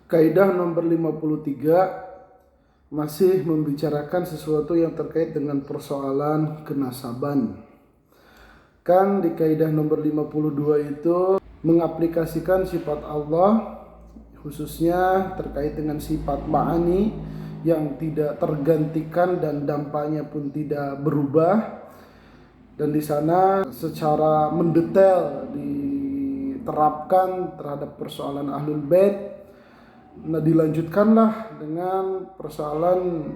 Kaidah nomor 53 masih membicarakan sesuatu yang terkait dengan persoalan kenasaban. Kan di kaidah nomor 52 itu mengaplikasikan sifat Allah, khususnya terkait dengan sifat ma'ani yang tidak tergantikan dan dampaknya pun tidak berubah. Dan di sana secara mendetail diterapkan terhadap persoalan Ahlul Bait. Nah, dilanjutkanlah dengan persoalan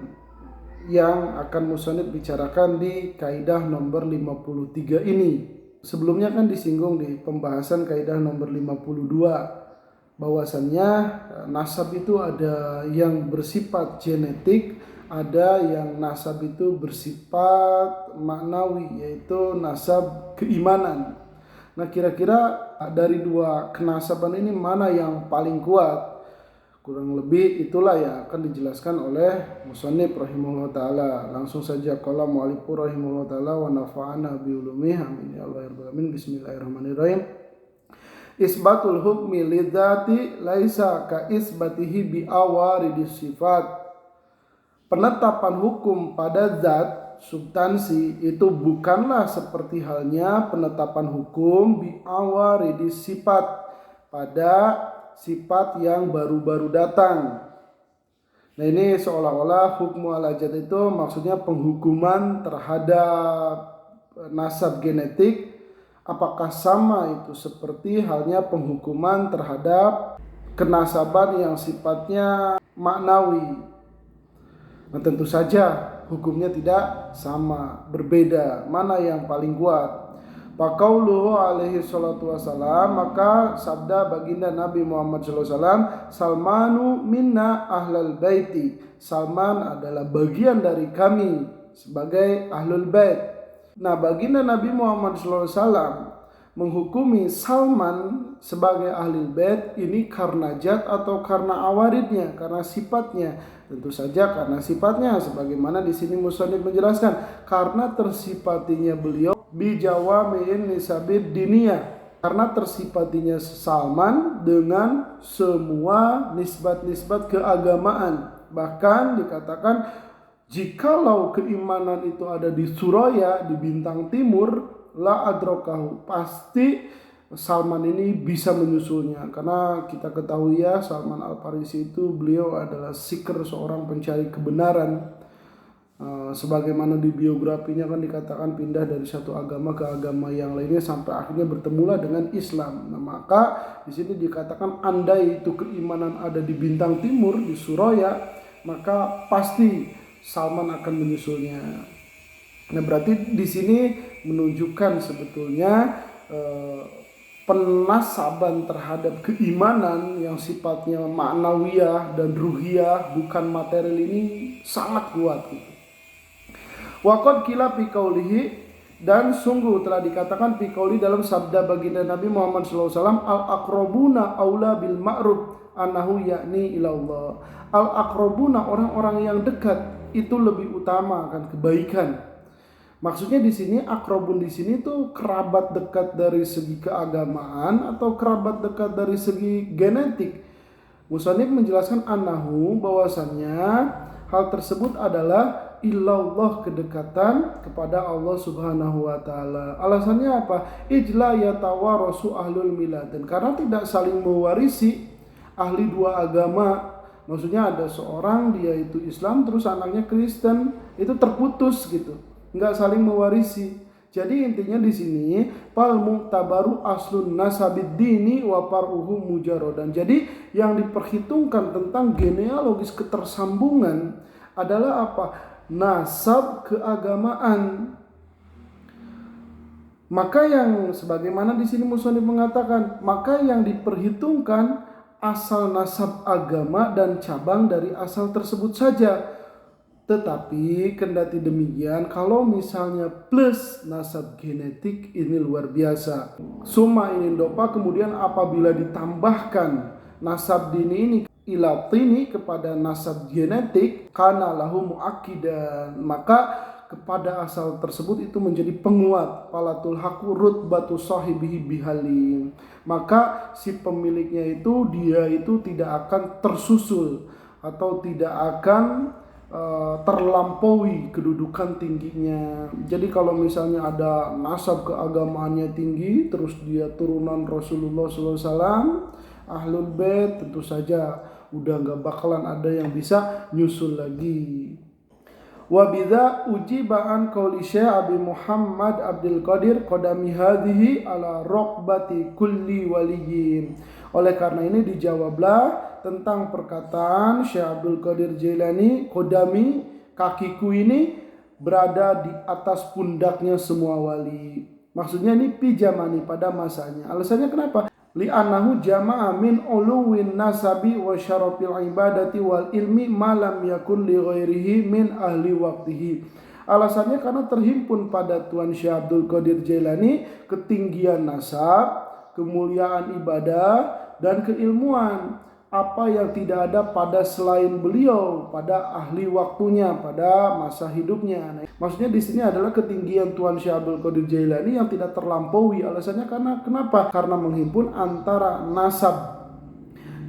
yang akan musannif bicarakan di kaidah nomor 53 ini. Sebelumnya kan disinggung di pembahasan kaidah nomor 52 bahwasannya nasab itu ada yang bersifat genetik, ada yang nasab itu bersifat maknawi, yaitu nasab keimanan. Nah, kira-kira dari dua kenasaban ini mana yang paling kuat? Kurang lebih itulah yang akan dijelaskan oleh musannif rahimahullah ta'ala. Langsung saja qala mu'allif rahimahullah ta'ala wa nafa'ana bi ulumihi amin ya Allah ya rabbal alamin. Bismillahirrahmanirrahim. Isbatul hukmi lidzati laisa ka isbatihi bi awaridis sifat. Penetapan hukum pada zat substansi itu bukanlah seperti halnya penetapan hukum bi awaridis sifat pada sifat yang baru-baru datang. Nah, ini seolah-olah hukmu al-ajad itu maksudnya penghukuman terhadap nasab genetik. Apakah sama itu seperti halnya penghukuman terhadap kenasaban yang sifatnya maknawi? Nah, tentu saja hukumnya tidak sama, berbeda. Mana yang paling kuat? Faqauluhu alaihi salatu wassalam, maka sabda baginda Nabi Muhammad SAW, Salmanu minna ahlal baiti. Salman adalah bagian dari kami sebagai ahlul bait. Nah, baginda Nabi Muhammad SAW menghukumi Salman sebagai ahlul bait ini karena zat atau karena awaridnya, karena sifatnya. Tentu saja karena sifatnya, sebagaimana di sini musannif menjelaskan, karena tersifatinya beliau bijawami'in nisabid diniyah, karena tersifatinya Salman dengan semua nisbat-nisbat keagamaan. Bahkan dikatakan jikalau keimanan itu ada di Suraya, di bintang timur, la adrokahu, pasti Salman ini bisa menyusulnya. Karena kita ketahui ya, Salman Al-Farisi itu beliau adalah seeker, seorang pencari kebenaran. Sebagaimana di biografinya kan dikatakan pindah dari satu agama ke agama yang lainnya sampai akhirnya bertemulah dengan Islam. Nah, maka di sini dikatakan andai itu keimanan ada di bintang timur, di Suraya, maka pasti Salman akan menyusulnya. Nah, berarti di sini menunjukkan sebetulnya penasaban terhadap keimanan yang sifatnya maknawiyah dan ruhiyah, bukan material, ini sangat kuat gitu. Waqad qila fi qaulihi, dan sungguh telah dikatakan fi qauli dalam sabda baginda Nabi Muhammad SAW, al-aqrabuna aula bil ma'ruf annahu yakni ilallah. Al-aqrabuna, orang-orang yang dekat itu lebih utama akan kebaikan. Maksudnya di sini akrobun di sini tuh kerabat dekat dari segi keagamaan atau kerabat dekat dari segi genetik. Musannif menjelaskan annahu, bahwasannya hal tersebut adalah ilallah, kedekatan kepada Allah Subhanahu wa taala. Alasannya apa? Ijla yatawarasu ahlul milad, dan karena tidak saling mewarisi ahli dua agama. Maksudnya ada seorang dia itu Islam terus anaknya Kristen, itu terputus gitu, nggak saling mewarisi. Jadi intinya di sini fal mu'tabaru aslun nasabid dini wa faruhu mujarradan. Jadi yang diperhitungkan tentang genealogis ketersambungan adalah apa? Nasab keagamaan. Maka yang sebagaimana di sini musannif mengatakan, maka yang diperhitungkan asal nasab agama dan cabang dari asal tersebut saja. Tetapi kendati demikian, kalau misalnya plus nasab genetik, ini luar biasa. Summa inindopa, kemudian apabila ditambahkan nasab dini ini ilatini kepada nasab genetik, kana lahu muakkidan, maka kepada asal tersebut itu menjadi penguat. Palatul haku rutbatu sahibihi bihalim. Maka si pemiliknya itu dia itu tidak akan tersusul atau tidak akan terlampaui kedudukan tingginya. Jadi kalau misalnya ada nasab keagamaannya tinggi, terus dia turunan Rasulullah SAW, Ahlul Bait, tentu saja udah nggak bakalan ada yang bisa nyusul lagi. Wa bidza ujiba an qauli Syekh Abi Muhammad Abdul Qadir qadami hadhihi ala raqbati kulli waliyin. Oleh karena ini dijawablah tentang perkataan Syekh Abdul Qadir Jailani, qadami, kakiku ini berada di atas pundaknya semua wali. Maksudnya ini pijamani pada masanya. Alasannya kenapa? Li'annahu jama'a min uluwin nasabi wa syarafil ibadati wal ilmi malam yakun li ghairihi min ahli waqtihi. Alasannya karena terhimpun pada Tuan Syekh Abdul Qadir Jailani ketinggian nasab, kemuliaan ibadah dan keilmuan, apa yang tidak ada pada selain beliau, pada ahli waktunya, pada masa hidupnya. Nah, maksudnya di sini adalah ketinggian Tuan Syekh Abdul Qadir Jailani yang tidak terlampaui. Alasannya karena kenapa? Karena menghimpun antara nasab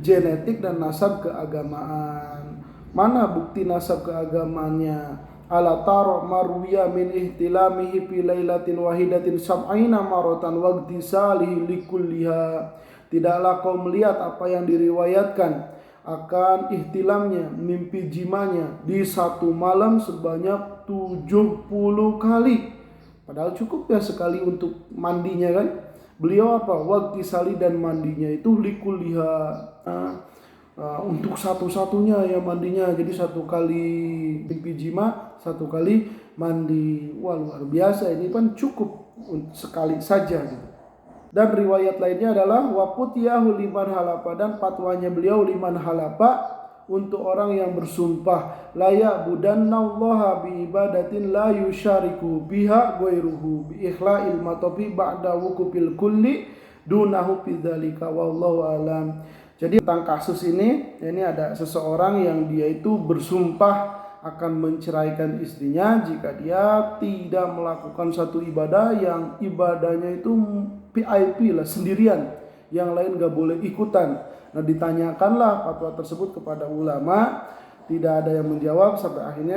genetik dan nasab keagamaan. Mana bukti nasab keagamaannya? Ala taro marwiya min ihtilamihi fi lailatin wahidatin sab'ina maratan waqtisalihi likulliha. Tidaklah kau melihat apa yang diriwayatkan akan ihtilamnya, mimpi jimanya di satu malam sebanyak 70 kali. Padahal cukup ya sekali untuk mandinya kan. Beliau apa? Waqtisali dan mandinya itu likulliha. Untuk satu-satunya ya mandinya. Jadi satu kali mimpi jima, satu kali mandi. Wah, luar biasa, ini kan cukup sekali saja gitu. Dan riwayat lainnya adalah waputiyahu liman halapa, dan fatwanya beliau liman halapa untuk orang yang bersumpah la ya'budannallaha bi ibadatin la yusyariku biha ghairuhu bi ikhla'il matofi ba'da wukufil kulli dunahu bidzalika wallahu alam. Jadi tentang kasus ini ada seseorang yang dia itu bersumpah akan menceraikan istrinya jika dia tidak melakukan satu ibadah yang ibadahnya itu VIP lah, sendirian, yang lain gak boleh ikutan. Nah, ditanyakanlah fatwa tersebut kepada ulama, tidak ada yang menjawab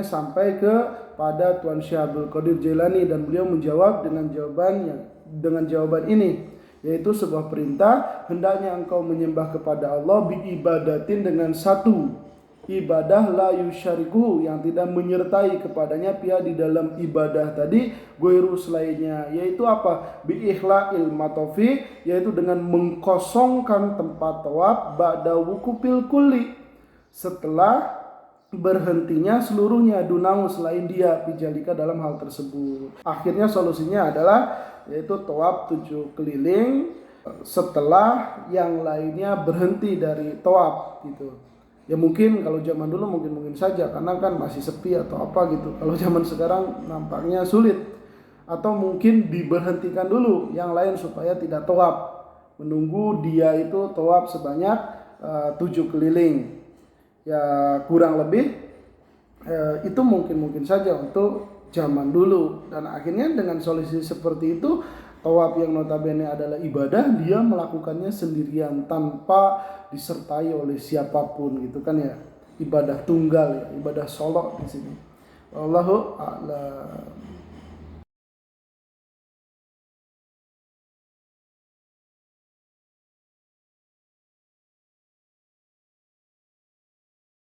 sampai kepada Tuan Syekh Abdul Qadir Jailani, dan beliau menjawab dengan jawaban ini, yaitu sebuah perintah, hendaknya engkau menyembah kepada Allah bi ibadatin dengan satu ibadah la yusyariku, yang tidak menyertai kepadanya pihak di dalam ibadah tadi ghairu selainnya, yaitu apa? Bi ikhla'il matofi, yaitu dengan mengkosongkan tempat tawaf ba'da wukufil kulli, setelah berhentinya seluruhnya, dunau selain dia, pijalika dalam hal tersebut. Akhirnya solusinya adalah yaitu tawaf 7 keliling setelah yang lainnya berhenti dari tawaf gitu. Ya mungkin kalau zaman dulu mungkin saja karena kan masih sepi atau apa gitu. Kalau zaman sekarang nampaknya sulit. Atau mungkin diberhentikan dulu yang lain supaya tidak tawaf. Menunggu dia itu tawaf sebanyak 7 keliling. Ya kurang lebih itu mungkin saja untuk zaman dulu. Dan akhirnya dengan solusi seperti itu, tawaf yang notabene adalah ibadah, dia melakukannya sendirian tanpa disertai oleh siapapun gitu kan ya. Ibadah tunggal ya, ibadah solo di sini. Wallahu a'lam.